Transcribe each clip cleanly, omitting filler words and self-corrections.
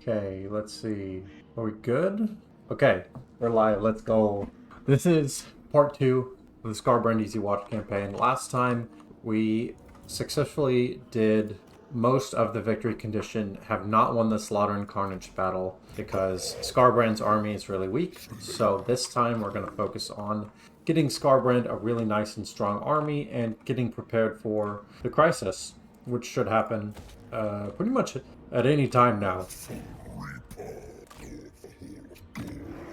Okay, let's see. Are we good? Okay, we're live. Let's go. This is part 2 of the Skarbrand Easy Watch campaign. Last time we successfully did most of the victory condition, have not won the Slaughter and Carnage battle because Skarbrand's army is really weak. So this time we're going to focus on getting Skarbrand a really nice and strong army and getting prepared for the crisis, which should happen pretty much at any time now.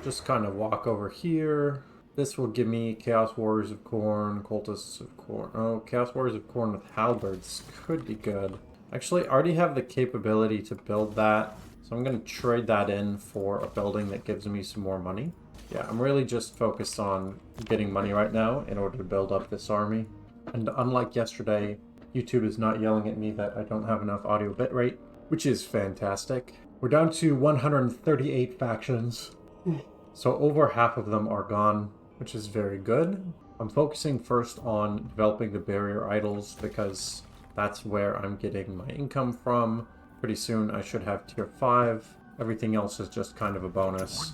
Just kind of walk over here. This will give me Chaos Warriors of Khorne, Cultists of Khorne. Oh, Chaos Warriors of Khorne with Halberds could be good. Actually, I already have the capability to build that, so I'm going to trade that in for a building that gives me some more money. Yeah, I'm really just focused on getting money right now in order to build up this army. And unlike yesterday, YouTube is not yelling at me that I don't have enough audio bitrate, which is fantastic. We're down to 138 factions, so over half of them are gone, which is very good. I'm focusing first on developing the barrier idols because that's where I'm getting my income from. Pretty soon I should have tier 5. Everything else is just kind of a bonus.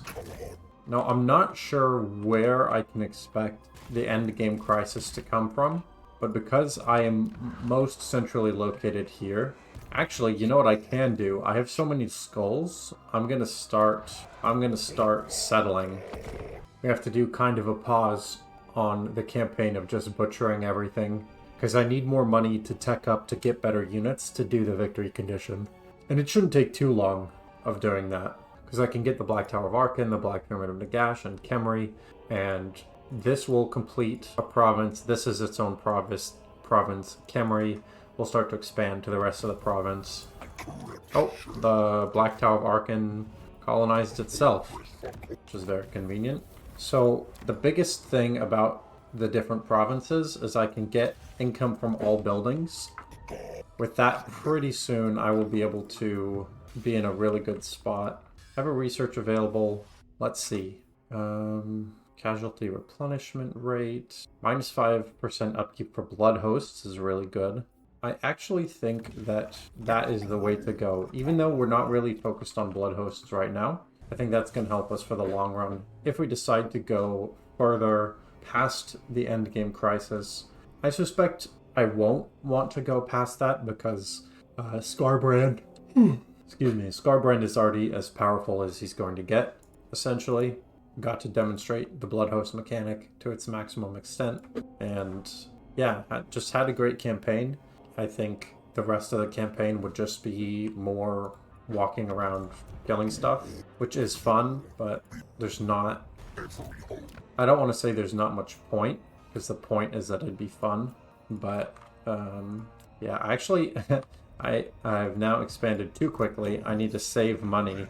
Now, I'm not sure where I can expect the end game crisis to come from, but because I am most centrally located here, actually, you know what I can do? I have so many skulls. I'm gonna start settling. We have to do kind of a pause on the campaign of just butchering everything, because I need more money to tech up to get better units to do the victory condition. And it shouldn't take too long of doing that, because I can get the Black Tower of Arkan, the Black Pyramid of Nagash, and Khemri, and this will complete a province. This is its own province. Khemri will start to expand to the rest of the province. Oh, the Black Tower of Arkan colonized itself, which is very convenient. So the biggest thing about the different provinces is I can get income from all buildings. With that, pretty soon I will be able to be in a really good spot. I have a research available. Let's see. Casualty replenishment rate. -5% upkeep for blood hosts is really good. I actually think that that is the way to go. Even though we're not really focused on blood hosts right now, I think that's going to help us for the long run. If we decide to go further past the end game crisis, I suspect I won't want to go past that because Skarbrand, Skarbrand is already as powerful as he's going to get, essentially. Got to demonstrate the blood host mechanic to its maximum extent, and yeah, I just had a great campaign. I think the rest of the campaign would just be more walking around killing stuff, which is fun, but there's not... I don't want to say there's not much point, because the point is that it'd be fun, but yeah, actually, I've now expanded too quickly. I need to save money.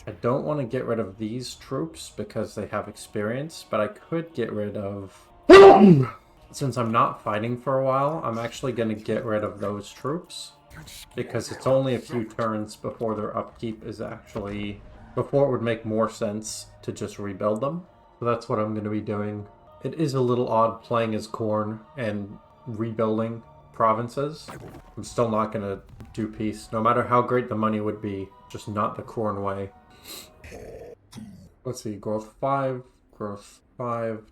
I don't want to get rid of these troops because they have experience, but I could get rid of... Since I'm not fighting for a while, I'm actually going to get rid of those troops because it's only a few turns before their upkeep is actually... before it would make more sense to just rebuild them. So that's what I'm going to be doing. It is a little odd playing as Khorne and rebuilding provinces. I'm still not going to do peace, no matter how great the money would be, just not the Khorne way. Let's see, growth 5,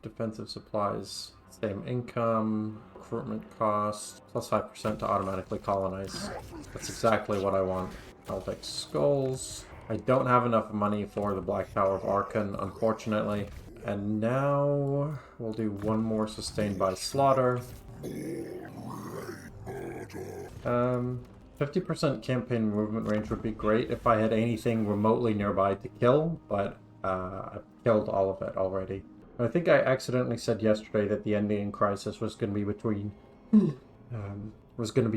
defensive supplies, same income, recruitment cost, plus 5% to automatically colonize. That's exactly what I want. I'll take skulls. I don't have enough money for the Black Tower of Arkan, unfortunately. And now we'll do one more sustained by slaughter. 50% campaign movement range would be great if I had anything remotely nearby to kill, but I've killed all of it already. I think I accidentally said yesterday that the ending crisis was going to be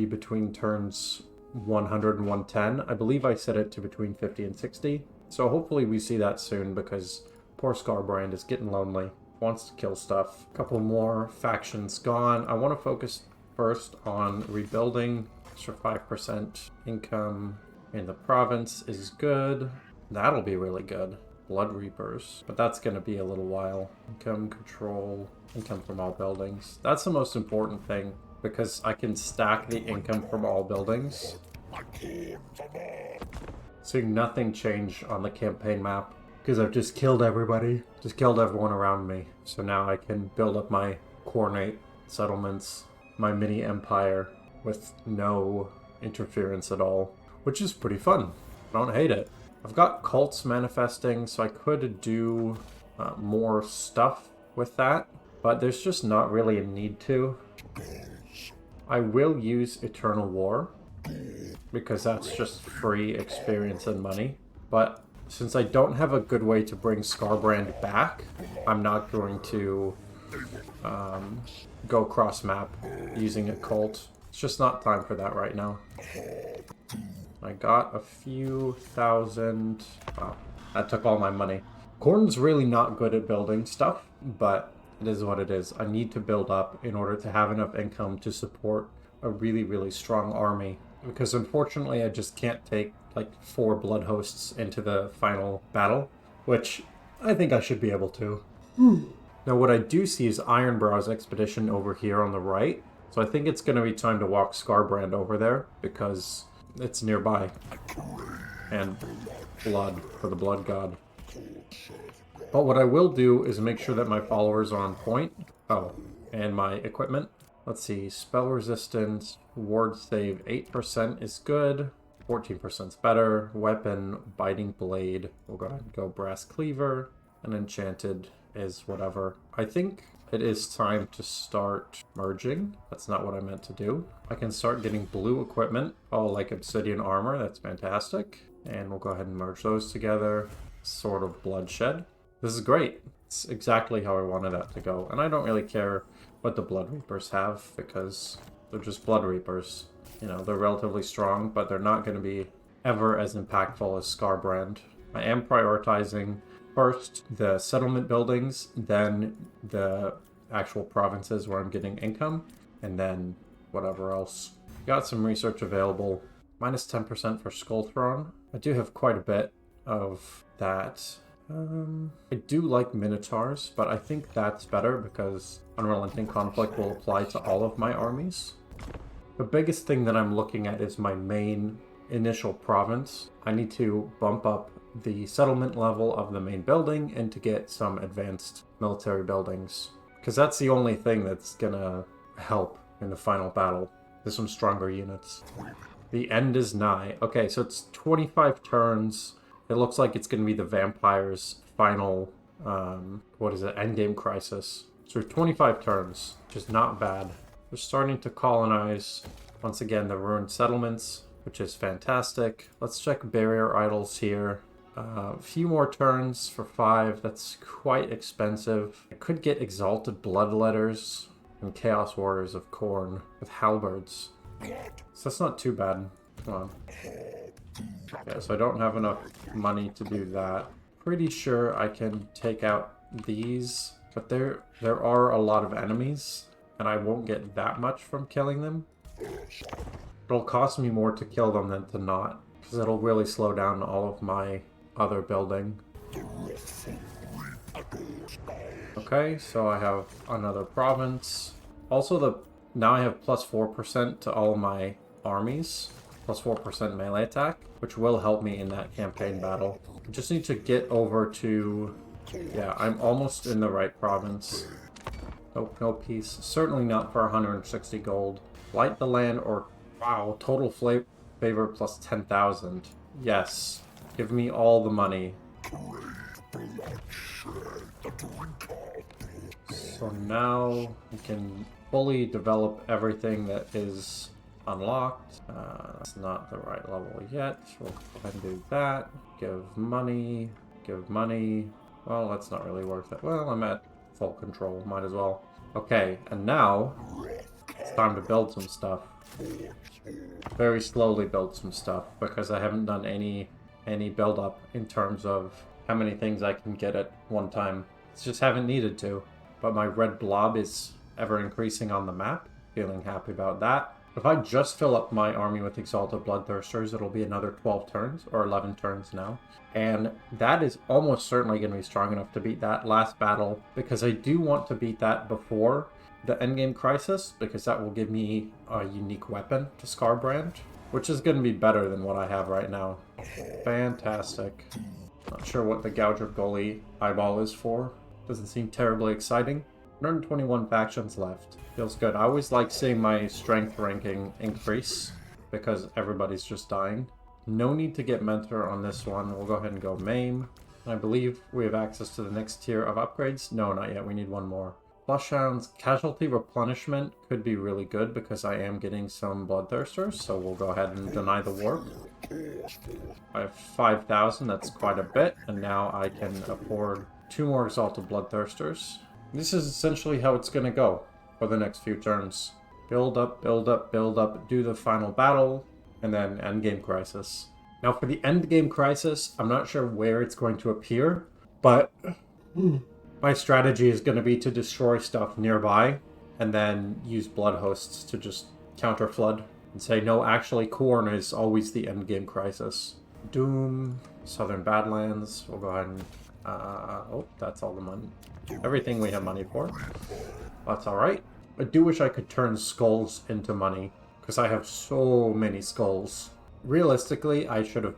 between turns 100 and 110. I believe I set it to between 50 and 60. So hopefully we see that soon because poor Skarbrand is getting lonely. Wants to kill stuff. A couple more factions gone. I want to focus first on rebuilding. Extra 5% income in the province is good. That'll be really good. Blood Reapers. But that's going to be a little while. Income control. Income from all buildings. That's the most important thing because I can stack the income from all buildings. seeing nothing change on the campaign map because I've just killed everybody. Just killed everyone around me. So now I can build up my Khornate settlements, my mini empire with no interference at all, which is pretty fun. I don't hate it. I've got cults manifesting, so I could do more stuff with that, but there's just not really a need to. I will use Eternal War, because that's just free experience and money. But since I don't have a good way to bring Skarbrand back, I'm not going to go cross-map using a cult. It's just not time for that right now. I got a few thousand... Wow, that took all my money. Khorne's really not good at building stuff, but it is what it is. I need to build up in order to have enough income to support a really, really strong army. Because unfortunately, I just can't take like 4 blood hosts into the final battle, which I think I should be able to. Now what I do see is Ironbrow's expedition over here on the right. So I think it's going to be time to walk Skarbrand over there because it's nearby. And blood for the blood god. But what I will do is make sure that my followers are on point. Oh, and my equipment. Let's see, spell resistance, ward save 8% is good, 14% is better, weapon, biting blade, we'll go ahead and go brass cleaver, and enchanted is whatever. I think it is time to start merging. That's not what I meant to do. I can start getting blue equipment, oh, like obsidian armor, that's fantastic. And we'll go ahead and merge those together. Sword of Bloodshed. This is great. It's exactly how I wanted that to go. And I don't really care what the Blood Reapers have because they're just Blood Reapers. You know, they're relatively strong, but they're not going to be ever as impactful as Skarbrand. I am prioritizing first the settlement buildings, then the actual provinces where I'm getting income, and then whatever else. Got some research available. Minus 10% for Skull Throne. I do have quite a bit of that. I do like Minotaurs, but I think that's better because Unrelenting Conflict will apply to all of my armies. The biggest thing that I'm looking at is my main initial province. I need to bump up the settlement level of the main building and to get some advanced military buildings. Because that's the only thing that's gonna help in the final battle. There's some stronger units. The end is nigh. Okay, so it's 25 turns. It looks like it's going to be the vampires' final, endgame crisis. So 25 turns, which is not bad. We're starting to colonize, once again, the ruined settlements, which is fantastic. Let's check barrier idols here. A few more turns for 5. That's quite expensive. I could get Exalted Bloodletters and Chaos Warriors of Khorne with halberds. So that's not too bad. Come on. Yeah, so I don't have enough money to do that. Pretty sure I can take out these, but there are a lot of enemies, and I won't get that much from killing them. It'll cost me more to kill them than to not, because it'll really slow down all of my other building. Okay, so I have another province. Also, now I have plus 4% to all my armies. Plus 4% melee attack, which will help me in that campaign battle. I just need to get over to... Yeah, I'm almost in the right province. Nope, no peace. Certainly not for 160 gold. Light the land or... Wow, total favor plus 10,000. Yes. Give me all the money. So now we can fully develop everything that is unlocked. That's not the right level yet. We'll go ahead and do that. Give money. Give money. Well, that's not really worth it. Well, I'm at full control. Might as well. Okay, and now it's time to build some stuff. Very slowly build some stuff because I haven't done any build up in terms of how many things I can get at one time. It's just haven't needed to. But my red blob is ever increasing on the map. Feeling happy about that. If I just fill up my army with Exalted Bloodthirsters, it'll be another 12 turns, or 11 turns now. And that is almost certainly going to be strong enough to beat that last battle, because I do want to beat that before the endgame crisis, because that will give me a unique weapon to Skarbrand. which is going to be better than what I have right now. Fantastic. Not sure what the Gouger Goalie eyeball is for. Doesn't seem terribly exciting. 121 factions left. Feels good. I always like seeing my strength ranking increase because everybody's just dying. No need to get Mentor on this one. We'll go ahead and go Maim. I believe we have access to the next tier of upgrades. No, not yet. We need one more. Flushhound's Casualty Replenishment could be really good because I am getting some Bloodthirsters, so we'll go ahead and deny the warp. I have 5,000, that's quite a bit, and now I can afford 2 more Exalted Bloodthirsters. This is essentially how it's going to go for the next few turns. Build up, build up, build up, do the final battle, and then Endgame Crisis. Now for the Endgame Crisis, I'm not sure where it's going to appear, but my strategy is going to be to destroy stuff nearby, and then use Blood Hosts to just counter flood, and say, no, actually Khorne is always the Endgame Crisis. Doom, Southern Badlands, we'll go ahead and... oh, that's all the money. Everything we have money for. That's alright. I do wish I could turn skulls into money, because I have so many skulls. Realistically, I should have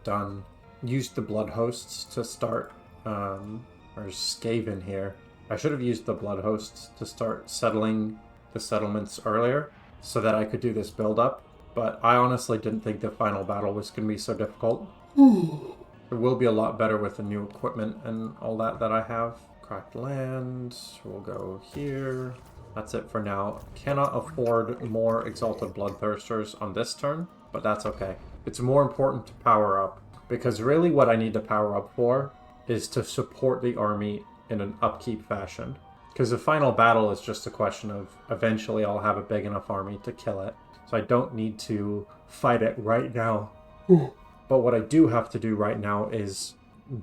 used the Blood Hosts to start, there's Skaven here. I should have used the Blood Hosts to start settling the settlements earlier, so that I could do this build-up, but I honestly didn't think the final battle was going to be so difficult. It will be a lot better with the new equipment and all that I have. Cracked land, we'll go here. That's it for now. Cannot afford more Exalted Bloodthirsters on this turn, but that's okay. It's more important to power up, because really what I need to power up for is to support the army in an upkeep fashion. Because the final battle is just a question of eventually I'll have a big enough army to kill it. So I don't need to fight it right now. But what I do have to do right now is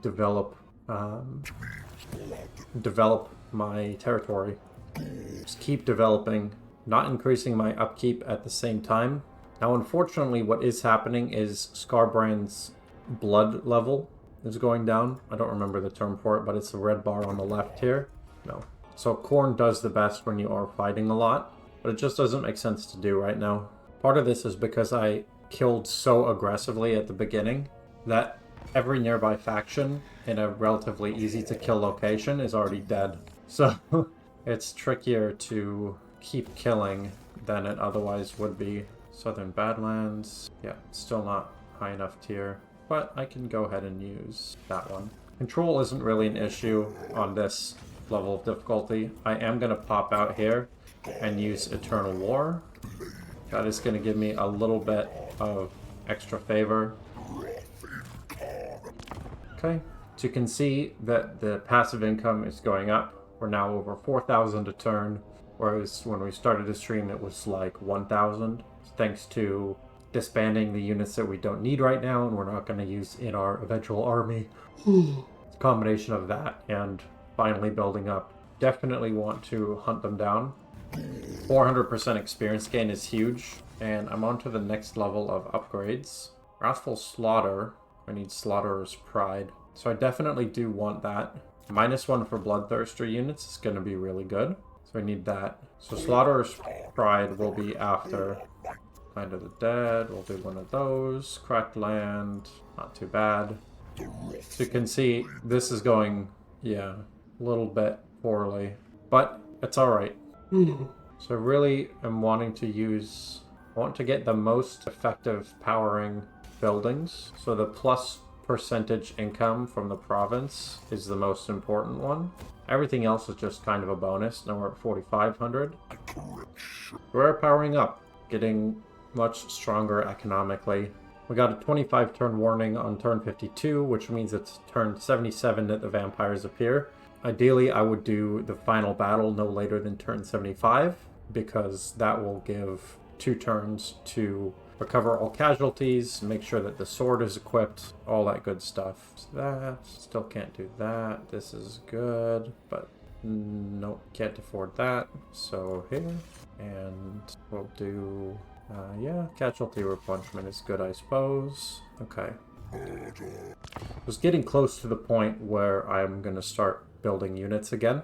develop my territory. Just keep developing, not increasing my upkeep at the same time. Now, unfortunately, what is happening is Skarbrand's blood level is going down. I don't remember the term for it, but it's the red bar on the left here. No. So Khorne does the best when you are fighting a lot, but it just doesn't make sense to do right now. Part of this is because I killed so aggressively at the beginning that every nearby faction in a relatively easy to kill location is already dead. So it's trickier to keep killing than it otherwise would be. Southern Badlands, yeah, still not high enough tier, but I can go ahead and use that one. Control isn't really an issue on this level of difficulty. I am going to pop out here and use Eternal War. That is going to give me a little bit of extra favor. Okay, so you can see that the passive income is going up. We're now over 4,000 a turn, whereas when we started the stream it was like 1,000. Thanks to disbanding the units that we don't need right now and we're not going to use in our eventual army. It's a combination of that and finally building up. Definitely want to hunt them down. 400% experience gain is huge, and I'm on to the next level of upgrades. Wrathful Slaughter. I need Slaughterer's Pride. So I definitely do want that. -1 for Bloodthirster units is going to be really good. So I need that. So Slaughterer's Pride will be after Land of the Dead. We'll do one of those. Cracked Land. Not too bad. So you can see this is going, yeah, a little bit poorly. But it's alright. So I really am wanting to I want to get the most effective powering buildings. So the plus percentage income from the province is the most important one. Everything else is just kind of a bonus. Now we're at 4,500. We're powering up, getting much stronger economically. We got a 25 turn warning on turn 52, which means it's turn 77 that the vampires appear. Ideally, I would do the final battle no later than turn 75, because that will give 2 turns to recover all casualties, make sure that the sword is equipped, all that good stuff. So that, still can't do that. This is good, but nope, can't afford that. So here, and we'll do, yeah, casualty replenishment is good, I suppose. Okay. I was getting close to the point where I'm going to start building units again.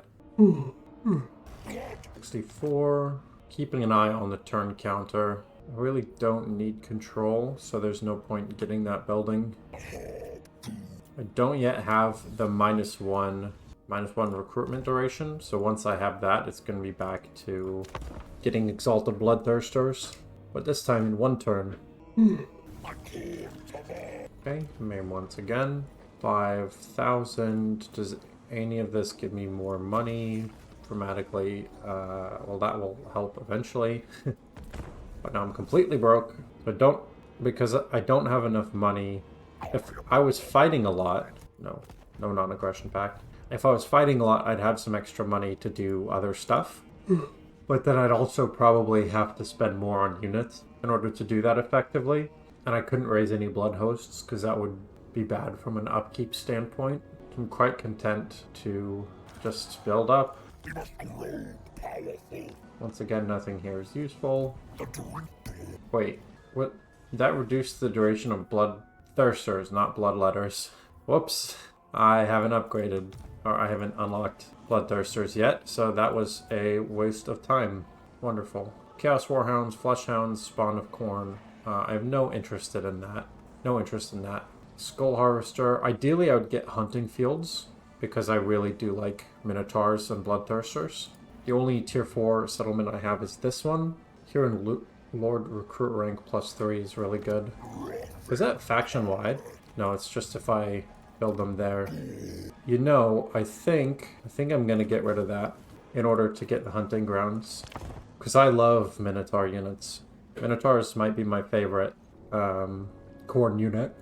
64. Keeping an eye on the turn counter. I really don't need control, so there's no point in getting that building. I don't yet have the -1 recruitment duration, so once I have that, it's going to be back to getting Exalted Bloodthirsters, but this time in 1 turn. Okay, main once again. 5,000. Does any of this give me more money dramatically? Well, that will help eventually. But now I'm completely broke. Because I don't have enough money. If I was fighting a lot, no non-aggression pact. If I was fighting a lot, I'd have some extra money to do other stuff. But then I'd also probably have to spend more on units in order to do that effectively. And I couldn't raise any blood hosts because that would be bad from an upkeep standpoint. I'm quite content to just build up. Once again, nothing here is useful. Wait, what? That reduced the duration of Bloodthirsters, not Bloodletters. Whoops. I haven't upgraded, or I haven't unlocked Bloodthirsters yet, so that was a waste of time. Wonderful. Chaos Warhounds, Fleshhounds, Spawn of Khorne. I have no interest in that. No interest in that. Skull Harvester. Ideally, I would get Hunting Fields, because I really do like Minotaurs and Bloodthirsters. The only tier 4 settlement I have is this one. Here in Lord Recruit rank +3 is really good. Is that faction-wide? No, it's just if I build them there. You know, I think I'm going to get rid of that in order to get the hunting grounds. Because I love Minotaur units. Minotaurs might be my favorite Khorne unit.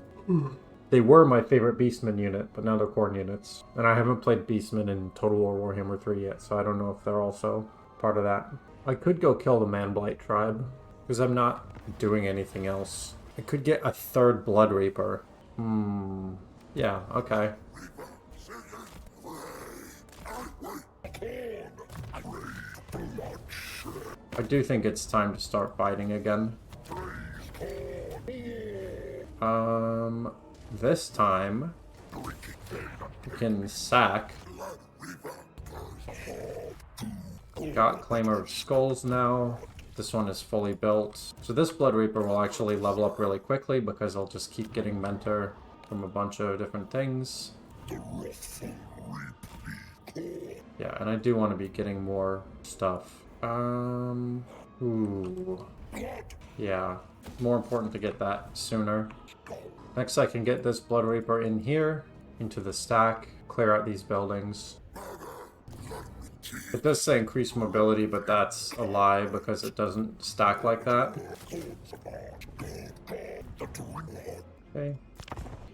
They were my favorite Beastman unit, but now they're Khorne units. And I haven't played Beastman in Total War Warhammer 3 yet, so I don't know if they're also part of that. I could go kill the Man-Blight tribe, because I'm not doing anything else. I could get a 3rd Blood Reaper. Yeah, okay. I do think it's time to start fighting again. This time, we can sack. Got Claimer of Skulls now. This one is fully built. So this Blood Reaper will actually level up really quickly because I'll just keep getting Mentor from a bunch of different things. Yeah, and I do want to be getting more stuff. Ooh. Yeah, more important to get that sooner. Next I can get this Blood Reaper in here, into the stack, clear out these buildings. It does say increase mobility, but that's a lie because it doesn't stack like that. Okay.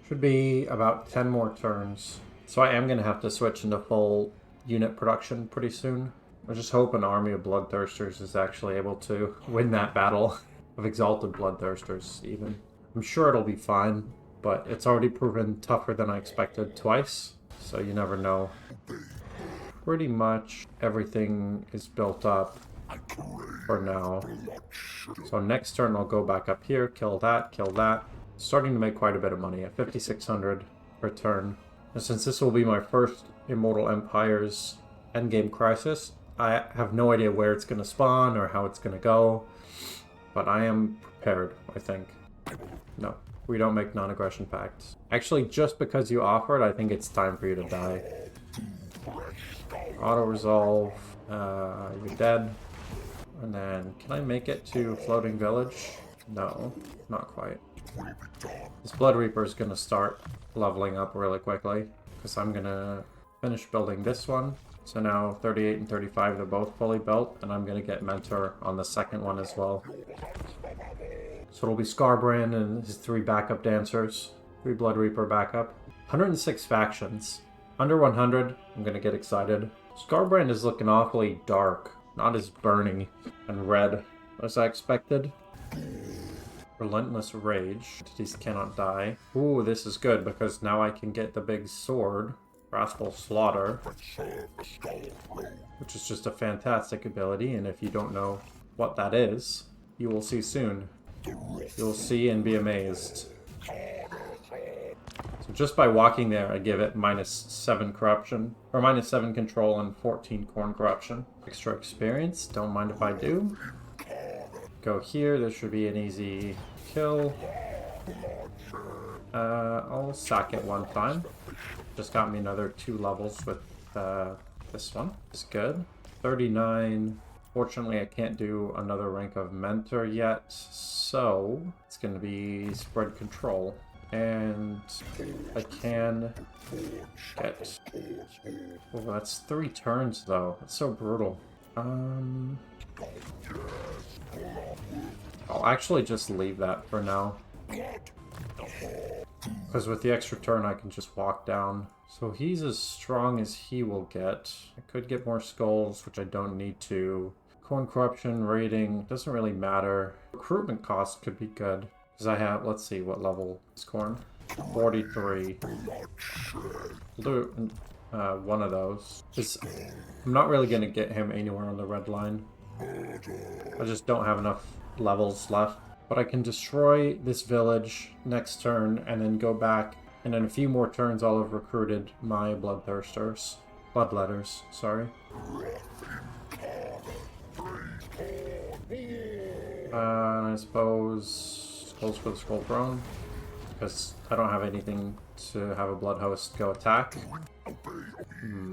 Should be about 10 more turns. So I am going to have to switch into full unit production pretty soon. I just hope an army of Bloodthirsters is actually able to win that battle of Exalted Bloodthirsters even. I'm sure it'll be fine, but it's already proven tougher than I expected twice, so you never know. Pretty much everything is built up for now. So next turn I'll go back up here, kill that, kill that. Starting to make quite a bit of money at 5,600 per turn. And since this will be my first Immortal Empires endgame crisis, I have no idea where it's going to spawn or how it's going to go. But I am prepared, I think. No, we don't make non-aggression pacts. Actually, just because you offer it, I think it's time for you to die. Auto-resolve. You're dead. And then, can I make it to Floating Village? No, not quite. This Blood Reaper is going to start leveling up really quickly, because I'm going to finish building this one. So now 38 and 35, they're both fully built, and I'm going to get Mentor on the second one as well. So it'll be Skarbrand and his 3 backup dancers, 3 Blood Reaper backup. 106 factions. Under 100, I'm going to get excited. Skarbrand is looking awfully dark, not as burning and red as I expected. Relentless Rage. Entities cannot die. Ooh, this is good because now I can get the big sword. Wrathful Slaughter. Which is just a fantastic ability, and if you don't know what that is, you will see soon. You'll see and be amazed. So just by walking there, I give it -7 corruption, or -7 control and 14 Khorne corruption. Extra experience, don't mind if I do. go here. This should be an easy kill. I'll sack it one time. Just got me another 2 levels with this one. It's good. 39. Fortunately, I can't do another rank of mentor yet, so it's going to be spread control. And I can get... Oh, that's 3 turns, though. That's so brutal. I'll actually just leave that for now. Because with the extra turn, I can just walk down. So he's as strong as he will get. I could get more skulls, which I don't need to. Khorne corruption, rating, doesn't really matter. Recruitment cost could be good. Because I have, let's see, what level is Khorne? 43. We'll do one of those. I'm not really going to get him anywhere on the red line. I just don't have enough levels left. But I can destroy this village next turn and then go back. And in a few more turns, I'll have recruited my bloodthirsters. Bloodletters, sorry. I suppose skulls for the skull throne, because I don't have anything to have a blood host go attack.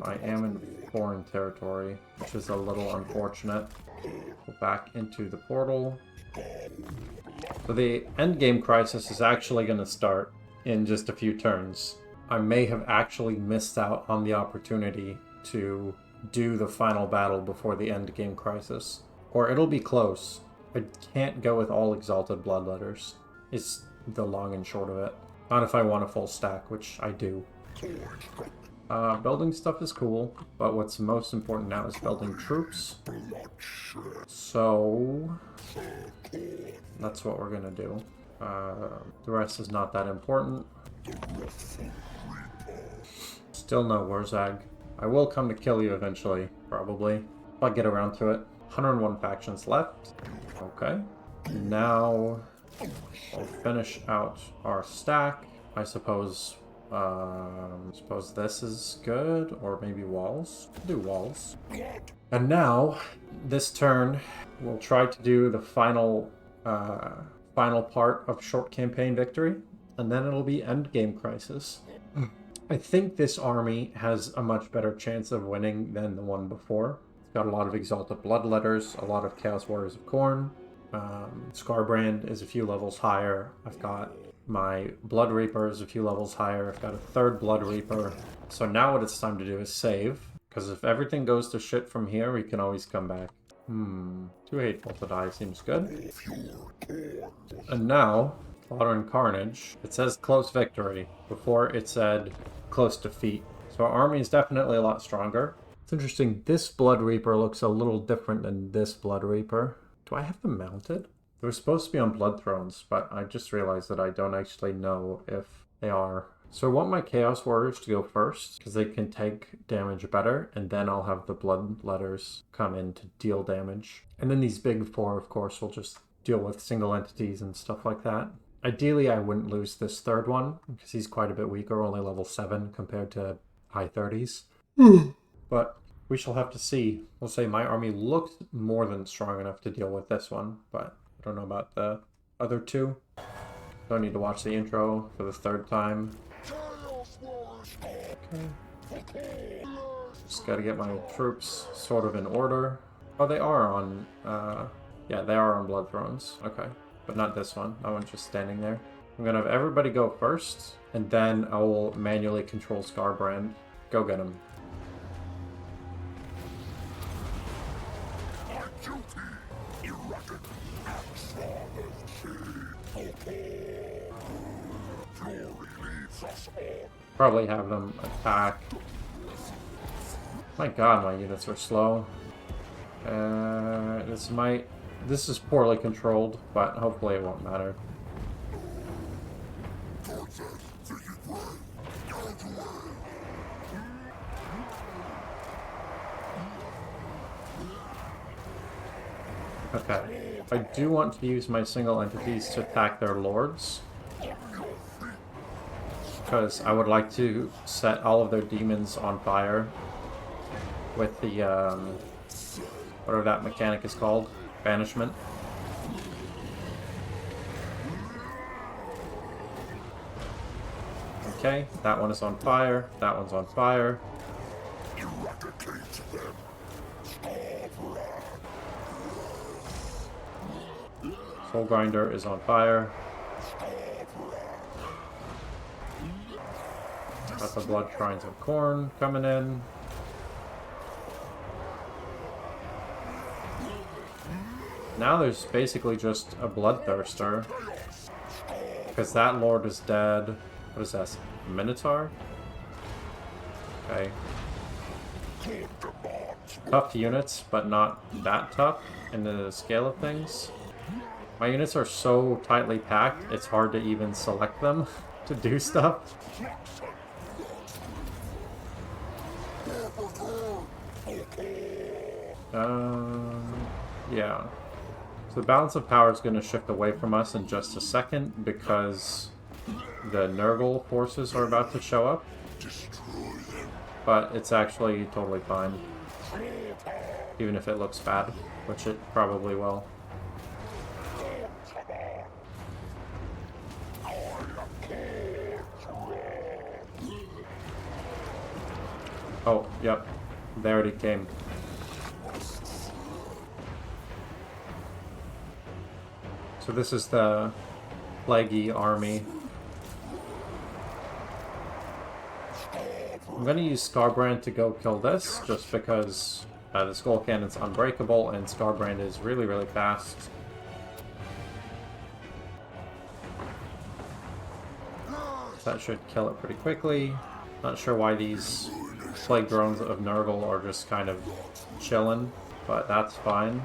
I am in foreign territory, which is a little unfortunate. Go back into the portal. So the endgame crisis is actually going to start in just a few turns. I may have actually missed out on the opportunity to do the final battle before the endgame crisis. Or it'll be close. I can't go with all Exalted Bloodletters. It's the long and short of it. Not if I want a full stack, which I do. Building stuff is cool, but what's most important now is building troops. So that's what we're gonna do. The rest is not that important. Still no Warzag. I will come to kill you eventually, probably. If I get around to it. 101 factions left. Okay. Now we'll finish out our stack. I suppose this is good, or maybe walls. We'll do walls. And now, this turn, we'll try to do the final part of short campaign victory, and then it'll be endgame crisis. I think this army has a much better chance of winning than the one before. It's got a lot of Exalted Bloodletters, a lot of Chaos Warriors of Khorne. Skarbrand is a few levels higher. I've got my Blood Reaper is a few levels higher. I've got a 3rd Blood Reaper. So now what it's time to do is save. Because if everything goes to shit from here, we can always come back. 2 Hateful to Die seems good. And now, Slaughter and Carnage. It says close victory. Before it said close defeat. So our army is definitely a lot stronger. It's interesting, this Blood Reaper looks a little different than this Blood Reaper. Do I have them mounted? They were supposed to be on Blood Thrones, but I just realized that I don't actually know if they are. So I want my Chaos Warriors to go first, because they can take damage better, and then I'll have the Bloodletters come in to deal damage. And then these big 4, of course, will just deal with single entities and stuff like that. Ideally, I wouldn't lose this 3rd one, because he's quite a bit weaker, only level 7 compared to high 30s. But we shall have to see. We'll say my army looked more than strong enough to deal with this one, but I don't know about the other 2. Don't need to watch the intro for the 3rd time. Okay. Just gotta get my troops sort of in order. Oh, they are on, yeah, they are on Blood Thrones. Okay, but not this one. That one's just standing there. I'm gonna have everybody go first, and then I will manually control Skarbrand. Go get him. Probably have them attack. My god, my units are slow. This is poorly controlled, but hopefully it won't matter. Okay. I do want to use my single entities to attack their lords. Because I would like to set all of their demons on fire with the, whatever that mechanic is called, banishment. Okay, that one is on fire. That one's on fire. Eradicate them. Skarbrand. Soul Grinder is on fire. Got the Blood Shrines of Khorne coming in. Now there's basically just a Bloodthirster. Because that Lord is dead. What is that? Minotaur? Okay. Tough units, but not that tough in the scale of things. My units are so tightly packed, it's hard to even select them to do stuff. Yeah. So the balance of power is going to shift away from us in just a second because the Nurgle forces are about to show up. But it's actually totally fine. Even if it looks bad, which it probably will. Oh, yep. They already came. So this is the Plaguey army. I'm going to use Skarbrand to go kill this, just because the Skull Cannon's unbreakable and Skarbrand is really, really fast. That should kill it pretty quickly. Not sure why these Plague Drones of Nurgle are just kind of chilling, but that's fine.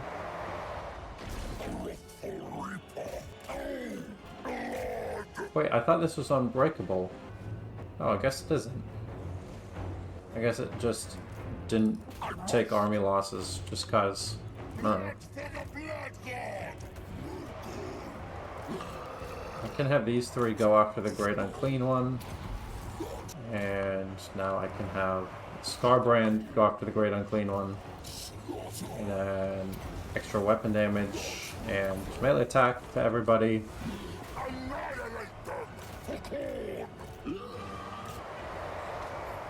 Wait, I thought this was unbreakable. Oh, I guess it isn't. I guess it just didn't take army losses just cause. I don't know. I can have these three go after the Great Unclean One. And now I can have Skarbrand go after the Great Unclean One. And then extra weapon damage and melee attack to everybody.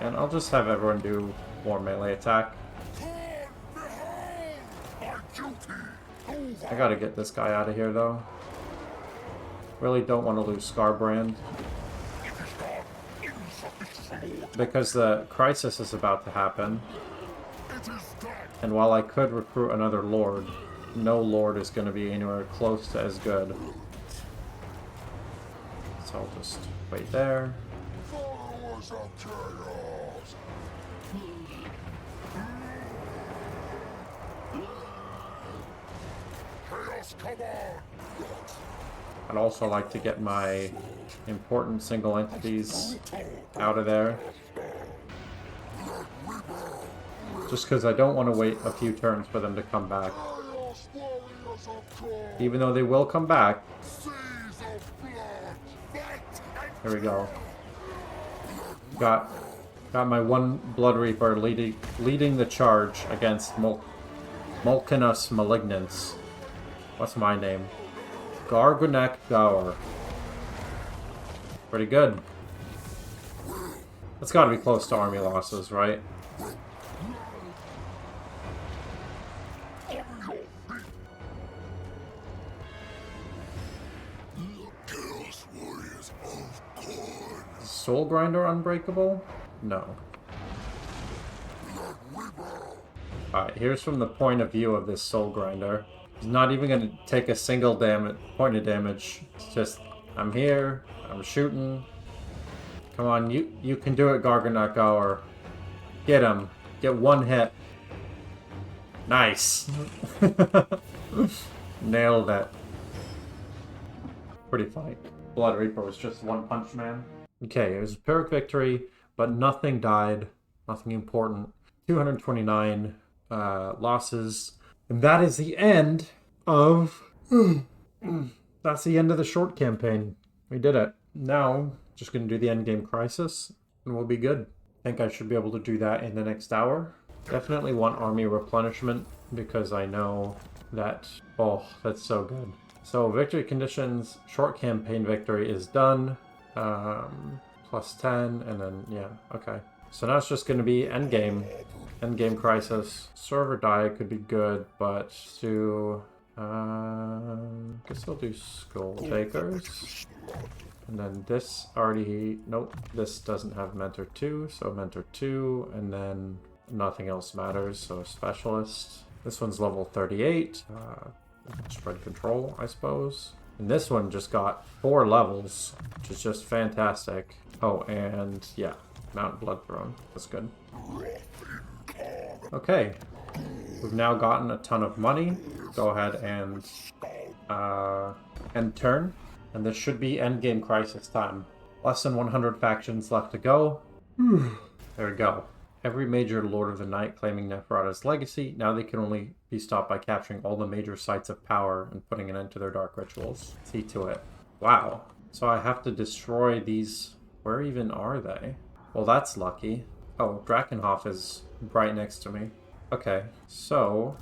And I'll just have everyone do more melee attack. I gotta get this guy out of here though. Really don't want to lose Skarbrand. Because the crisis is about to happen. And while I could recruit another Lord, no Lord is going to be anywhere close to as good. So I'll just wait there. I'd also like to get my important single entities out of there. Just because I don't want to wait a few turns for them to come back. Even though they will come back. There we go. Got my one Blood Reaper leading the charge against Mulcinus Malignans. What's my name? Gargunak Gower. Pretty good. That's gotta be close to army losses, right? Soul Grinder unbreakable? No. Alright, here's from the point of view of this Soul Grinder. He's not even going to take a single point of damage. It's just, I'm here, I'm shooting. Come on, you can do it, Gargunak Gower. Get him. Get one hit. Nice. Nailed it. Pretty fight. Blood Reaper was just one punch man. Okay, it was a Pyrrhic victory, but nothing died. Nothing important. 229 losses. And that is the end of... That's the end of the short campaign. We did it. Now, just going to do the endgame crisis, and we'll be good. I think I should be able to do that in the next hour. Definitely want army replenishment, because I know that... Oh, that's so good. So, victory conditions, short campaign victory is done. plus 10, and then, yeah, okay. So now it's just going to be endgame. Endgame crisis. Server die could be good, but do... guess I'll do Skull Takers. And then this already... Nope, this doesn't have Mentor 2, so Mentor 2, and then nothing else matters, so Specialist. This one's level 38. Spread Control, I suppose. And this one just got 4 levels, which is just fantastic. Oh, and yeah, Mount Blood Throne. That's good. Okay. We've now gotten a ton of money. Go ahead and end turn. And this should be endgame crisis time. Less than 100 factions left to go. There we go. Every major Lord of the Night claiming Neferata's legacy. Now they can only be stopped by capturing all the major sites of power and putting an end to their dark rituals. See to it. Wow. So I have to destroy these... Where even are they? Well, that's lucky. Oh, Drakenhof is right next to me. Okay, so...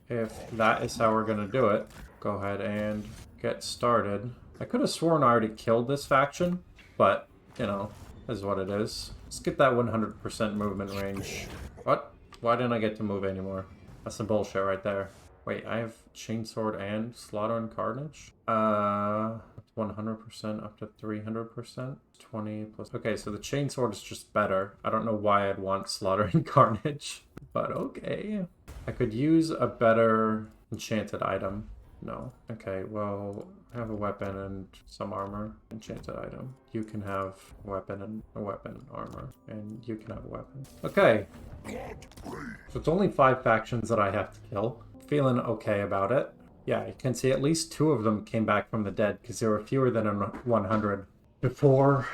if that is how we're gonna do it, go ahead and get started. I could have sworn I already killed this faction, but, you know, is what it is. Let's get that 100% movement range. What? Why didn't I get to move anymore? That's some bullshit right there. Wait, I have Chainsword and Slaughter and Carnage? 100% up to 300%. 20 plus... Okay, so the Chainsword is just better. I don't know why I'd want Slaughter and Carnage, but okay. I could use a better enchanted item. No. Okay, well, I have a weapon and some armor. Enchanted item. You can have a weapon and a weapon armor. And you can have a weapon. Okay. So it's only 5 factions that I have to kill. Feeling okay about it. Yeah, you can see at least 2 of them came back from the dead because there were fewer than 100 before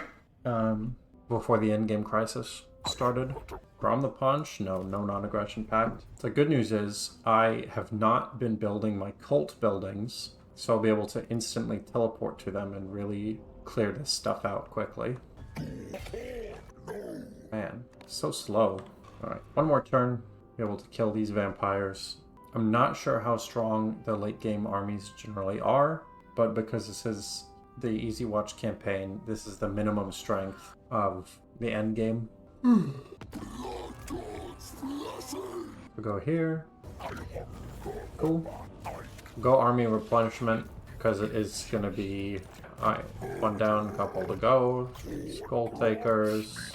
the endgame crisis started. Grom the Punch? No non-aggression pact. The good news is I have not been building my cult buildings, so I'll be able to instantly teleport to them and really clear this stuff out quickly. Man, so slow. Alright, one more turn. Be able to kill these vampires. I'm not sure how strong the late game armies generally are, but because this is the Easy Watch campaign, this is the minimum strength of the end game. We go here. Cool. Go army replenishment, because it is going to be... Alright, 1 down, couple to go. Skull Takers.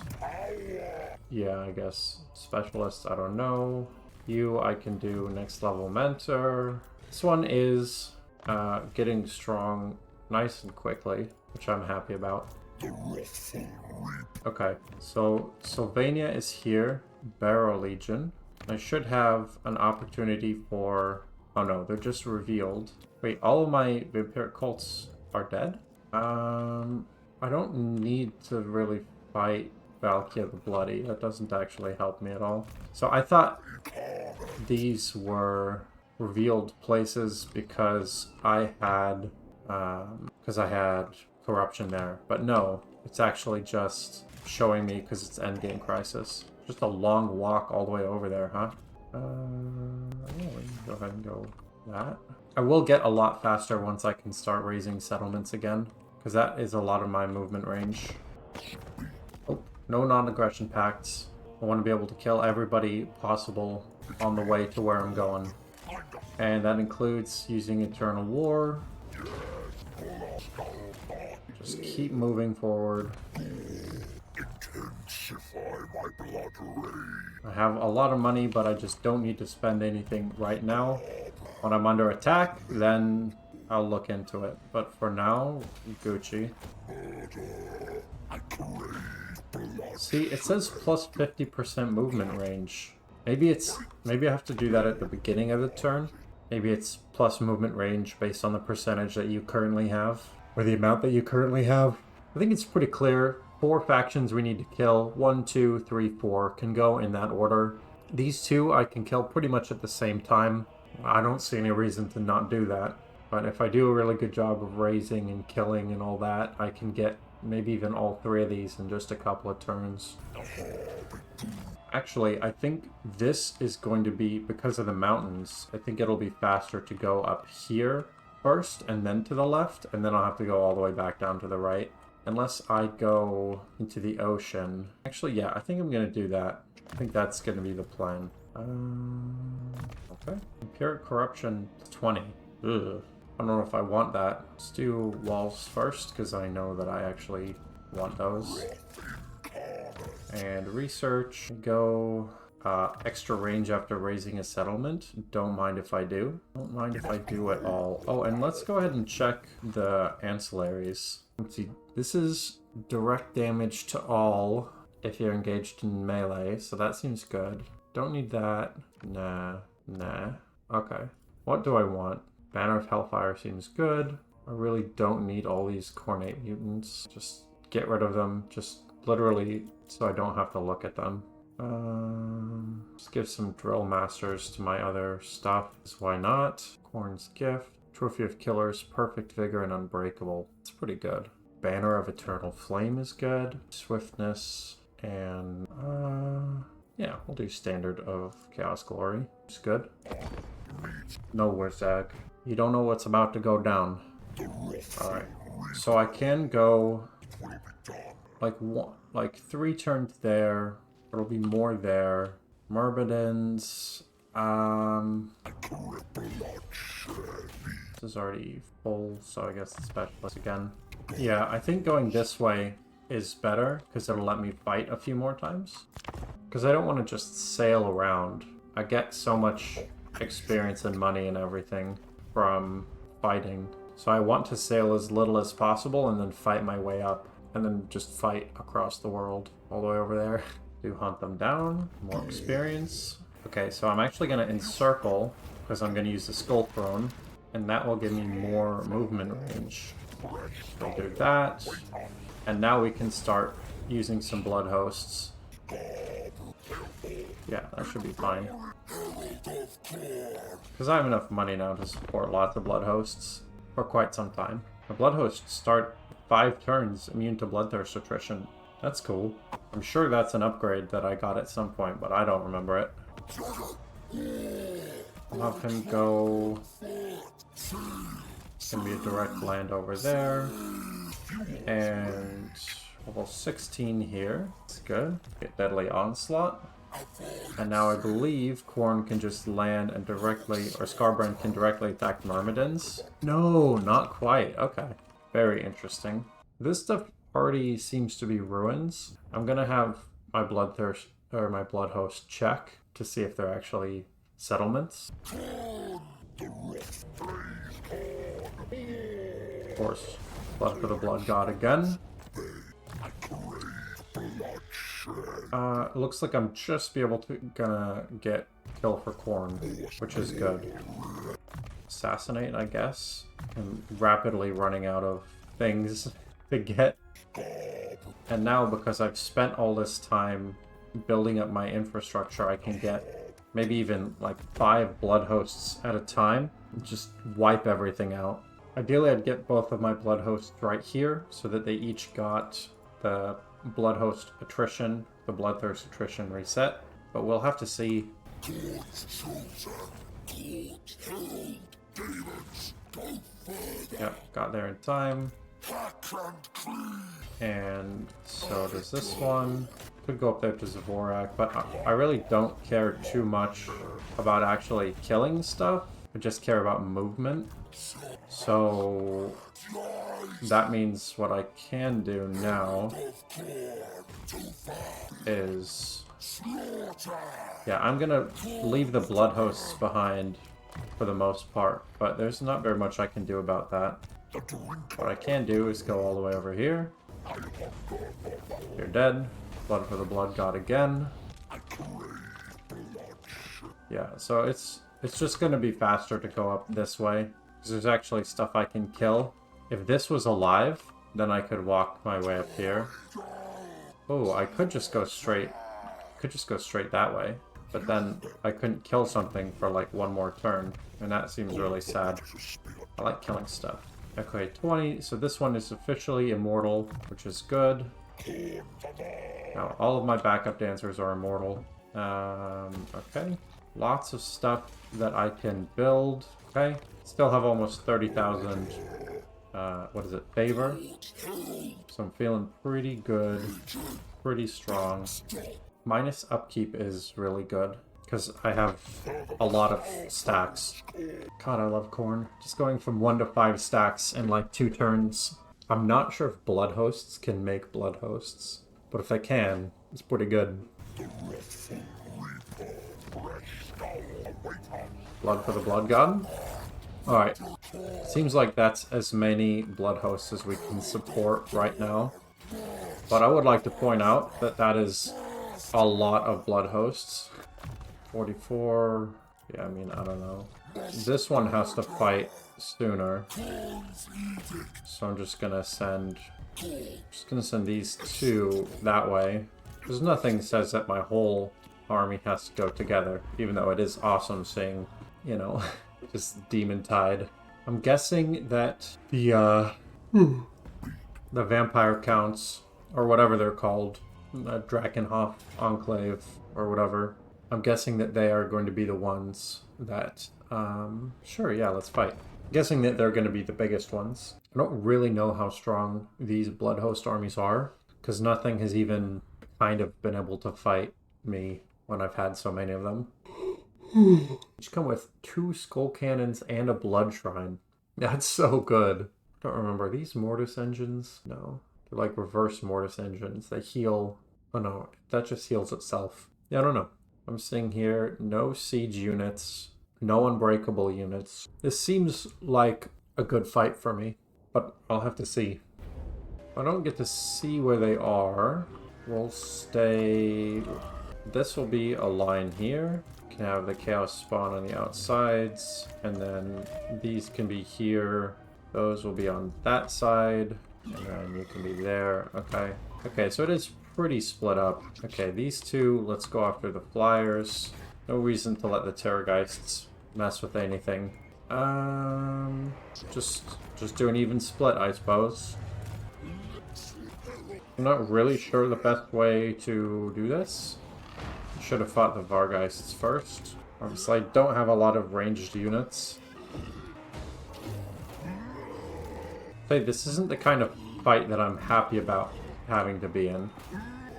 Yeah, I guess. Specialist, I don't know. You, I can do next level mentor. This one is getting strong nice and quickly, which I'm happy about. Okay, so Sylvania is here. Barrow Legion. I should have an opportunity for... Oh no, they're just revealed. Wait, all of my vampiric cults are dead? I don't need to really fight Valkia the Bloody. That doesn't actually help me at all. So I thought these were revealed places because I had corruption there. But no, it's actually just showing me because it's endgame crisis. Just a long walk all the way over there, huh? Go ahead and go that. I will get a lot faster once I can start raising settlements again, because that is a lot of my movement range. Oh, no non-aggression pacts. I want to be able to kill everybody possible on the way to where I'm going. And that includes using Eternal War. Just keep moving forward. I have a lot of money, but I just don't need to spend anything right now. When I'm under attack, then I'll look into it. But for now, Gucci. See, it says plus 50% movement range. Maybe I have to do that at the beginning of the turn. Maybe it's plus movement range based on the percentage that you currently have, or the amount that you currently have. I think it's pretty clear. 4 factions we need to kill. 1, 2, 3, 4 can go in that order. These 2 I can kill pretty much at the same time. I don't see any reason to not do that. But if I do a really good job of raising and killing and all that, I can get maybe even all 3 of these in just a couple of turns. Actually, I think this is going to be, because of the mountains, I think it'll be faster to go up here first and then to the left, and then I'll have to go all the way back down to the right. Unless I go into the ocean. Actually, yeah, I think I'm going to do that. I think that's going to be the plan. Okay. Empiric corruption 20. Ugh. I don't know if I want that. Let's do walls first, because I know that I actually want those. And research. Go extra range after raising a settlement. Don't mind if I do. Don't mind if I do at all. Oh, and let's go ahead and check the ancillaries. Let's see. This is direct damage to all if you're engaged in melee, so that seems good. Don't need that. Nah. Okay. What do I want? Banner of Hellfire seems good. I really don't need all these Khorne mutants. Just get rid of them. Just literally so I don't have to look at them. Let's give some Drill Masters to my other stuff. Why not? Khorne's Gift. Trophy of Killers, Perfect Vigor, and Unbreakable. It's pretty good. Banner of Eternal Flame is good. Swiftness, and yeah, we'll do Standard of Chaos Glory. It's good. No Wirzag. You don't know what's about to go down. Alright. So I can go like 3 turns there. There'll be more there. Myrmidons. This is already full, so I guess the specialist again. Yeah, I think going this way is better, because it'll let me fight a few more times. Because I don't want to just sail around. I get so much experience and money and everything from fighting. So I want to sail as little as possible and then fight my way up. And then just fight across the world, all the way over there. Do hunt them down, more experience. Okay, so I'm actually going to encircle, because I'm going to use the Skull Throne. And that will give me more movement range. We'll do that. And now we can start using some blood hosts. Yeah, that should be fine. Because I have enough money now to support lots of blood hosts for quite some time. The blood hosts start 5 turns immune to bloodthirst attrition. That's cool. I'm sure that's an upgrade that I got at some point, but I don't remember it. I'll have him go. It's gonna be a direct land over there. And level 16 here. It's good. Get Deadly Onslaught. And now I believe Khorne can just land and directly, or Skarbrand can directly attack Myrmidons. No, not quite. Okay. Very interesting. This stuff already seems to be ruins. I'm gonna have my bloodthirst, or my blood host check to see if they're actually settlements. Of course, blood for the blood god again. Looks like I'm just gonna get kill for Khorne, which is good. Assassinate, I guess. I'm rapidly running out of things to get. And now, because I've spent all this time building up my infrastructure, I can get maybe even like 5 blood hosts at a time. Just wipe everything out. Ideally, I'd get both of my blood hosts right here, so that they each got the blood host attrition, the bloodthirst attrition reset. But we'll have to see. Yep, got there in time. And so does this one. Could go up there to Zavorak, but I really don't care too much about actually killing stuff. I just care about movement. So that means what I can do now is, yeah, I'm gonna leave the blood hosts behind for the most part, but there's not very much I can do about that. What I can do is go all the way over here. You're dead. Blood for the blood god again. Yeah, so it's just gonna be faster to go up this way, because there's actually stuff I can kill. If this was alive, then I could walk my way up here. Oh, I could just go straight. That way. But then I couldn't kill something for like one more turn, and that seems really sad. I like killing stuff. Okay, 20. So this one is officially immortal, which is good. Now, all of my backup dancers are immortal. Okay. Lots of stuff that I can build. Okay. Still have almost 30,000 what is it, favor. So I'm feeling pretty good, pretty strong. Minus upkeep is really good, because I have a lot of stacks. God, I love Khorne. Just going from 1 to 5 stacks in like 2 turns. I'm not sure if blood hosts can make blood hosts, but if they can, it's pretty good. Blood for the blood god? Alright. Seems like that's as many blood hosts as we can support right now. But I would like to point out that that is a lot of blood hosts. 44... Yeah, I mean, I don't know. This one has to fight sooner. So I'm just gonna send... these 2 that way. Because nothing says that my whole army has to go together. Even though it is awesome seeing, you know, just Demon Tide. I'm guessing that the vampire counts, or whatever they're called, Drakenhof Enclave, or whatever. I'm guessing that they are going to be the ones that, sure, yeah, let's fight. I'm guessing that they're going to be the biggest ones. I don't really know how strong these Blood Host armies are, because nothing has even kind of been able to fight me when I've had so many of them. Each come with 2 skull cannons and a blood shrine. That's so good. Don't remember, are these Mortis engines? No. They're like reverse Mortis engines. They heal... Oh no, that just heals itself. Yeah, I don't know. I'm seeing here, no siege units, no unbreakable units. This seems like a good fight for me, but I'll have to see. If I don't get to see where they are, we'll stay... This will be a line here. You can have the chaos spawn on the outsides, and then these can be here. Those will be on that side, and then you can be there. Okay. Okay, so it is pretty split up. Okay, these 2, let's go after the flyers. No reason to let the Terrorgeists mess with anything. Just do an even split, I suppose. I'm not really sure the best way to do this. Should have fought the Vargeists first. Obviously, I don't have a lot of ranged units. Hey, this isn't the kind of fight that I'm happy about having to be in.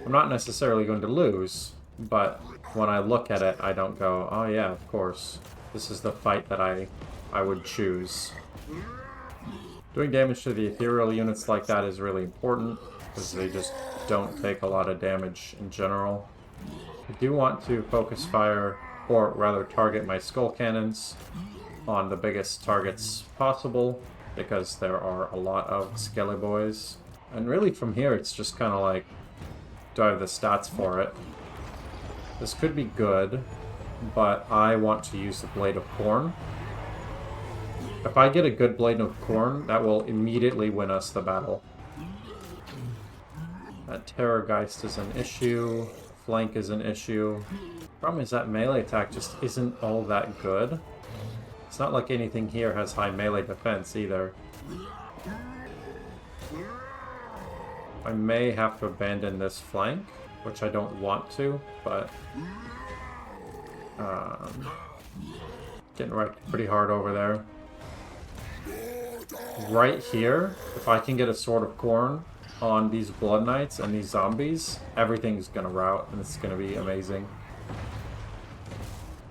I'm not necessarily going to lose, but when I look at it, I don't go, oh yeah, of course. This is the fight that I would choose. Doing damage to the ethereal units like that is really important, because they just don't take a lot of damage in general. I do want to focus fire, or rather target my skull cannons on the biggest targets possible, because there are a lot of skelly boys. And really from here it's just kind of like, do I have the stats for it? This could be good, but I want to use the Blade of Khorne. If I get a good Blade of Khorne, that will immediately win us the battle. That Terrorgeist is an issue. Flank is an issue. Problem is that melee attack just isn't all that good. It's not like anything here has high melee defense either. I may have to abandon this flank, which I don't want to, but getting wrecked pretty hard over there. Right here, if I can get a Sword of Khorne on these Blood Knights and these zombies, everything's gonna rout, and it's gonna be amazing.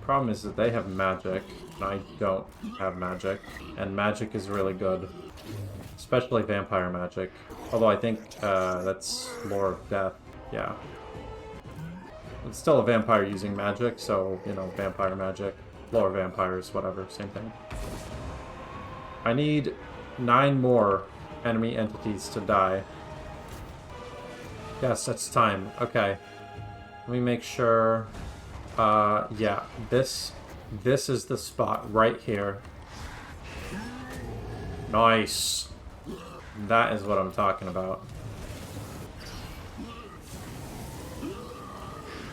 Problem is that they have magic, and I don't have magic, and magic is really good. Especially vampire magic. Although I think that's Lore of Death. Yeah. It's still a vampire using magic, so, you know, vampire magic. Lore vampires, whatever, same thing. I need 9 more enemy entities to die. Yes, it's time. Okay. Let me make sure... yeah, this is the spot right here. Nice. That is what I'm talking about.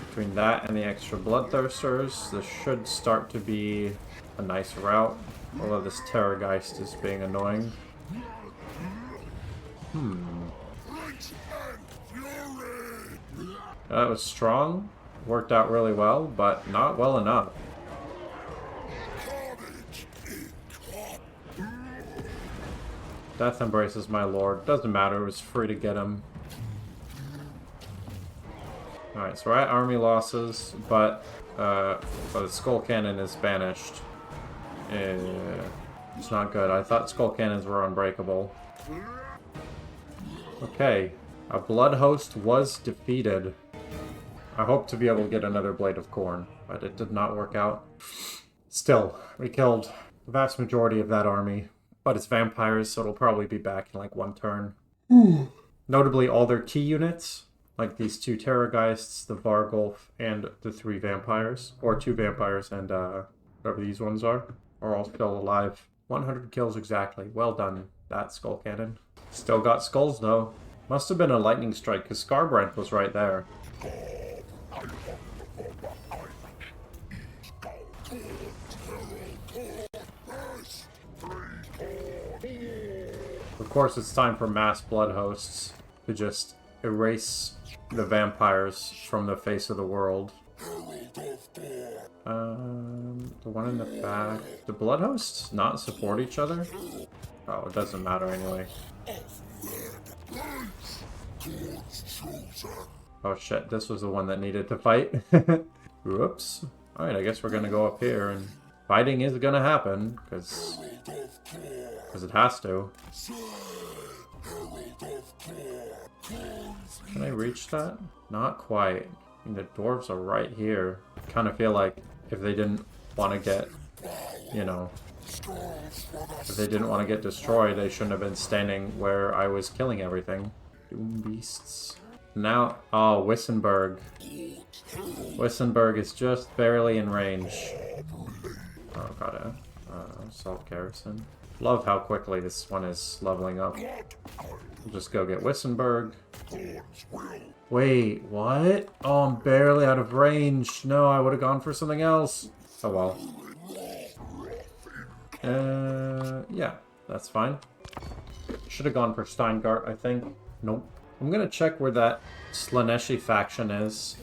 Between that and the extra Bloodthirsters, this should start to be a nice route. Although this Terrorgeist is being annoying. That was strong. Worked out really well, but not well enough. Death embraces my lord. Doesn't matter, it was free to get him. Alright, so we're at army losses, but the skull cannon is banished. It's not good. I thought skull cannons were unbreakable. Okay, a blood host was defeated. I hope to be able to get another Blade of Khorne, but it did not work out. Still, we killed the vast majority of that army, but it's vampires, so it'll probably be back in like one turn. Notably, all their key units, like these 2 Terrorgeists, the Vargulf, and the 3 vampires, or 2 vampires and whatever these ones are all still alive. 100 kills exactly. Well done, that skull cannon. Still got skulls though. Must have been a lightning strike, because Skarbrand was right there. Of course, it's time for mass blood hosts to just erase the vampires from the face of the world. The one in the back. Do blood hosts not support each other? Oh, it doesn't matter anyway. Oh shit, this was the one that needed to fight. Whoops. Alright, I guess we're gonna go up here, and fighting is gonna happen, because it has to. Can I reach that? Not quite. I mean, the dwarves are right here. I kind of feel like if they didn't want to get, you know, if they didn't want to get destroyed, they shouldn't have been standing where I was killing everything. Doom beasts. Now, oh, Wissenberg. Wissenberg is just barely in range. Oh, got it. Self-garrison. Love how quickly this one is leveling up. We'll just go get Wissenberg. Wait, what? Oh, I'm barely out of range. No, I would have gone for something else. Oh well. Yeah, that's fine. Should have gone for Steingart, I think. Nope. I'm gonna check where that Slaneshi faction is.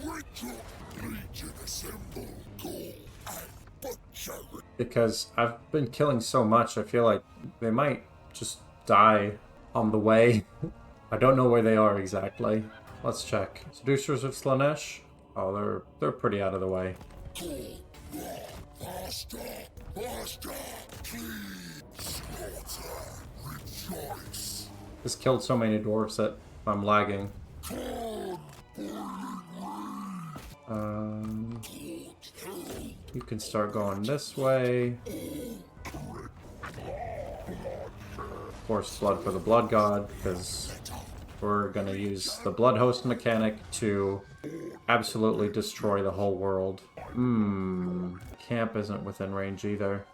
Because I've been killing so much, I feel like they might just die on the way. I don't know where they are exactly. Let's check. Seducers of Slanesh? Oh, they're pretty out of the way. This killed so many dwarves that I'm lagging. You can start going this way. Of course, blood for the blood god, because we're gonna use the blood host mechanic to absolutely destroy the whole world. Camp isn't within range either.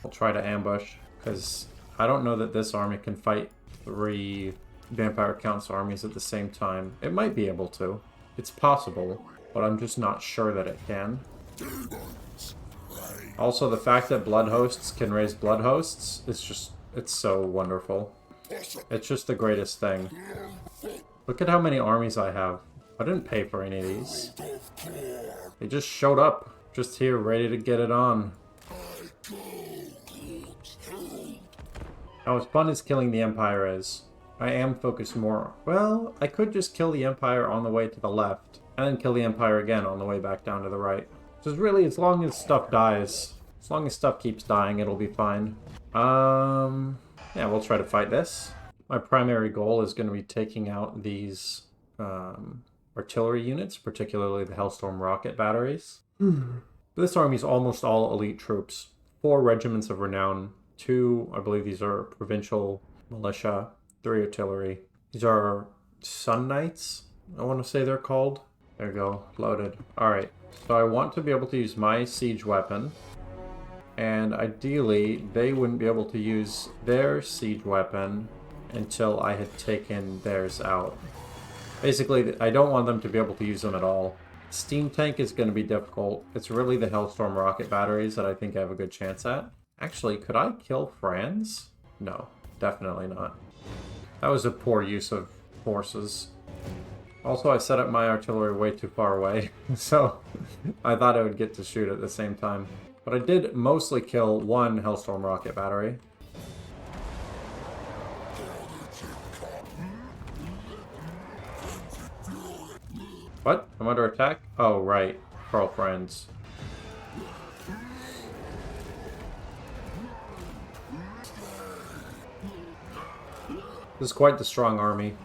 I'll try to ambush, because I don't know that this army can fight 3 Vampire Council armies at the same time. It might be able to. It's possible, but I'm just not sure that it can. Also, the fact that blood hosts can raise blood hosts is just, it's so wonderful. It's just the greatest thing. Look at how many armies I have. I didn't pay for any of these. They just showed up, just here, ready to get it on. Now, as fun as killing the Empire is, I am focused more. Well, I could just kill the Empire on the way to the left, and then kill the Empire again on the way back down to the right. Just really, as long as stuff dies, as long as stuff keeps dying, it'll be fine. Yeah, we'll try to fight this. My primary goal is going to be taking out these artillery units, particularly the Hellstorm rocket batteries. This army's almost all elite troops. 4 regiments of renown, 2, I believe these are provincial militia, 3 artillery. These are Sun Knights, I want to say they're called. There you go, loaded. Alright, so I want to be able to use my siege weapon. And ideally, they wouldn't be able to use their siege weapon until I had taken theirs out. Basically, I don't want them to be able to use them at all. Steam tank is going to be difficult. It's really the Hellstorm rocket batteries that I think I have a good chance at. Actually, could I kill Franz? No, definitely not. That was a poor use of forces. Also, I set up my artillery way too far away, so I thought I would get to shoot at the same time. But I did mostly kill 1 Hellstorm rocket battery. What? I'm under attack? Oh, right. Girlfriends. This is quite the strong army.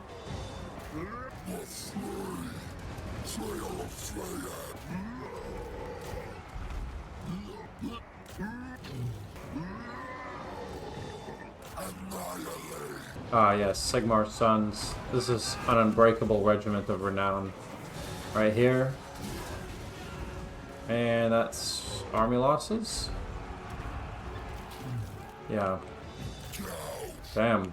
Ah, yes, Sigmar's sons. This is an unbreakable regiment of renown. Right here. And that's army losses? Yeah. Damn.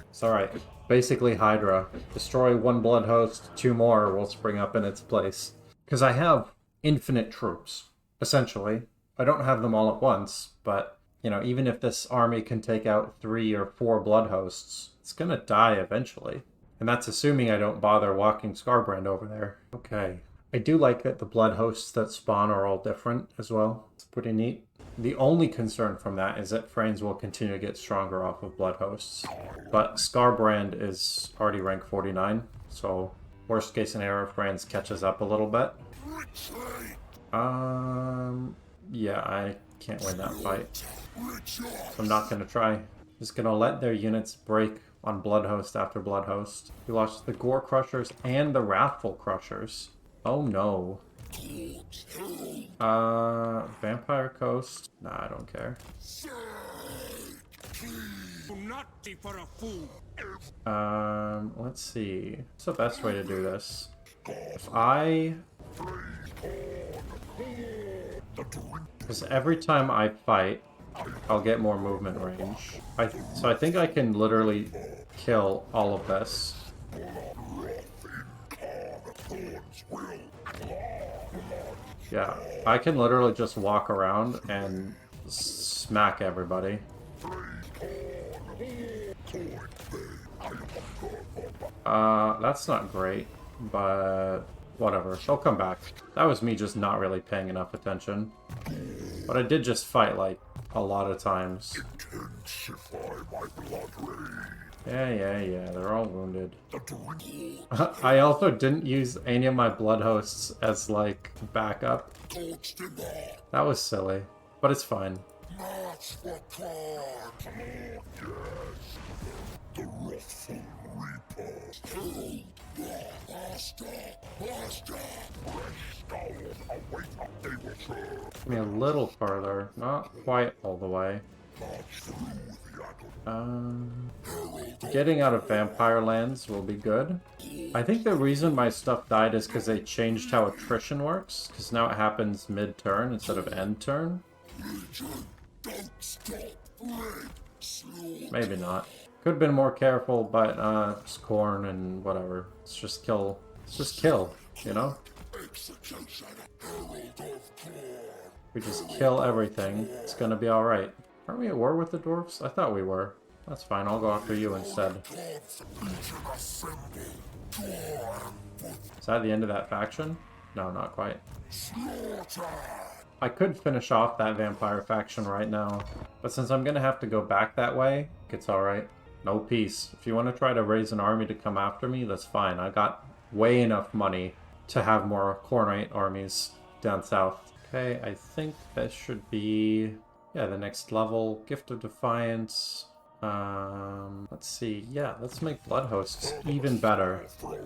It's alright. Basically Hydra. Destroy one blood host, 2 more will spring up in its place. Because I have infinite troops, essentially. I don't have them all at once, but, you know, even if this army can take out 3 or 4 blood hosts, it's gonna die eventually. And that's assuming I don't bother walking Skarbrand over there. Okay. I do like that the blood hosts that spawn are all different as well. It's pretty neat. The only concern from that is that Frains will continue to get stronger off of blood hosts. But Skarbrand is already rank 49, so worst case scenario, Frains catches up a little bit. Yeah, I can't win that fight. So I'm not gonna try. Just gonna let their units break on blood host after blood host. We lost the Gore Crushers and the Wrathful Crushers. Oh no. Vampire Coast? Nah, I don't care. Let's see. What's the best way to do this? If I... Because every time I fight, I'll get more movement range. So I think I can literally kill all of this. Yeah, I can literally just walk around and smack everybody. That's not great, but whatever. They'll come back. That was me just not really paying enough attention. But I did just fight, like, a lot of times. Yeah, they're all wounded. I also didn't use any of my blood hosts as, like, backup. That was silly, but it's fine. I mean, a little farther, not quite all the way. Getting out of Vampire Lands will be good. I think the reason my stuff died is because they changed how attrition works, because now it happens mid-turn instead of end-turn. Maybe not. Could have been more careful, but it's Khorne and whatever. Let's just kill. Let's just kill, you know? We just kill everything. It's gonna be alright. Aren't we at war with the dwarves? I thought we were. That's fine, I'll go after you instead. Is that the end of that faction? No, not quite. I could finish off that vampire faction right now, but since I'm gonna have to go back that way, it's alright. No peace. If you want to try to raise an army to come after me, that's fine. I got way enough money to have more Khornite armies down south. Okay, I think that should be... yeah, the next level. Gift of Defiance. Let's see. Yeah, let's make blood hosts even better. You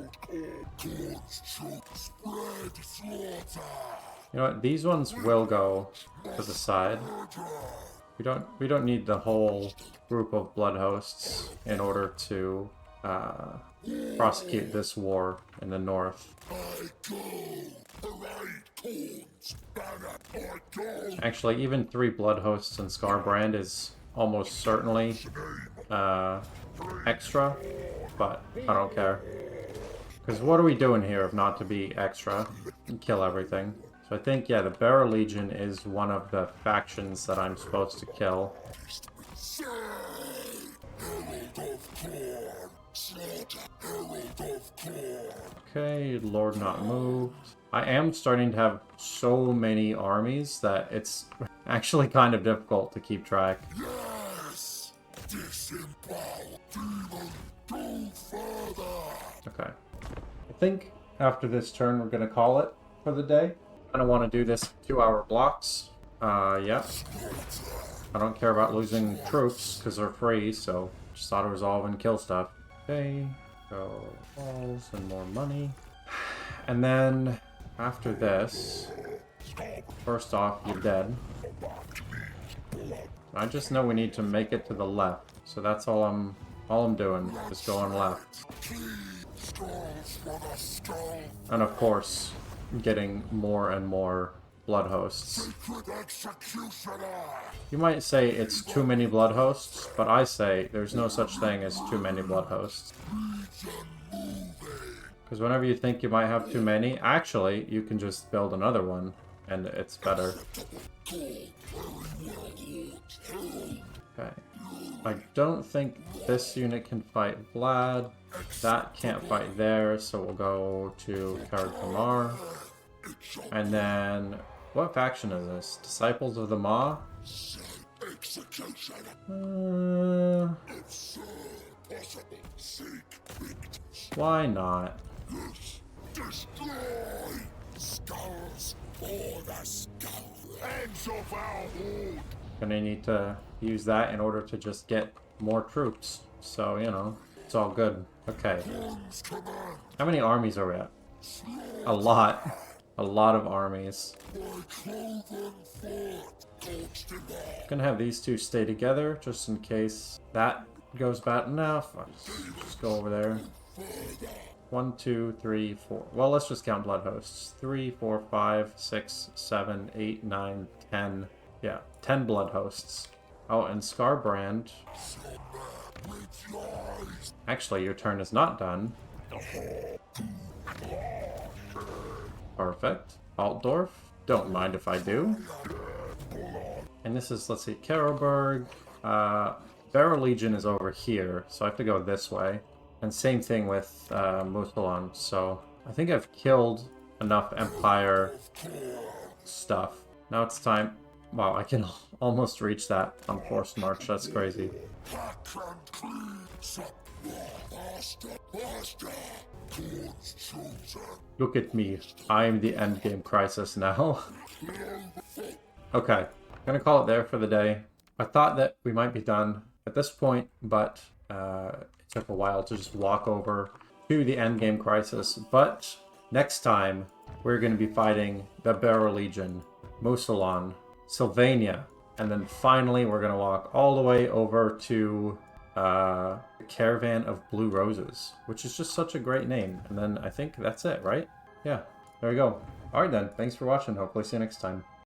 know what? These ones will go to the side. We don't need the whole group of blood hosts in order to prosecute this war in the north. Actually, even 3 blood hosts in Skarbrand is almost certainly extra, but I don't care. Because what are we doing here if not to be extra and kill everything? So I think, yeah, the Bearer Legion is one of the factions that I'm supposed to kill. Okay, Lord Not Moved. I am starting to have so many armies that it's actually kind of difficult to keep track. Okay. I think after this turn, we're going to call it for the day. I don't want to do this 2-hour blocks. Yeah. I don't care about losing troops because they're free, so just auto-resolve and kill stuff. Okay. Go walls and more money. And then after this, first off, you're dead. I just know we need to make it to the left, so that's all I'm doing, just going left. And of course, getting more and more blood hosts. You might say it's too many blood hosts, but I say there's no such thing as too many blood hosts. Because whenever you think you might have too many, actually, you can just build another one, and it's better. Okay. I don't think this unit can fight Vlad. That can't fight there, so we'll go to Khorne. And then, what faction is this? Disciples of the Maw? Why not? Gonna need to use that in order to just get more troops. So, you know, it's all good. Okay. How many armies are we at? A lot. A lot of armies. Gonna have these two stay together just in case that goes bad enough. Just go over there. 1, 2, 3, 4. Well, let's just count blood hosts. 3, 4, 5, 6, 7, 8, 9, 10. Yeah, 10 blood hosts. Oh, and Skarbrand. Actually, your turn is not done. Perfect. Altdorf. Don't mind if I do. And this is, let's see, Karlberg. Barrow Legion is over here, so I have to go this way. And same thing with Musalon. So I think I've killed enough Empire stuff. Now it's time. Wow, I can almost reach that on Forced March. That's crazy. Look at me. I'm the endgame crisis now. Okay, I'm gonna call it there for the day. I thought that we might be done at this point, but it took a while to just walk over to the endgame crisis. But next time, we're going to be fighting the Barrow Legion, Musalon, Sylvania, and then finally we're going to walk all the way over to the Caravan of Blue Roses, which is just such a great name. And then I think that's it, right? Yeah, there we go. Alright then, thanks for watching. Hopefully see you next time.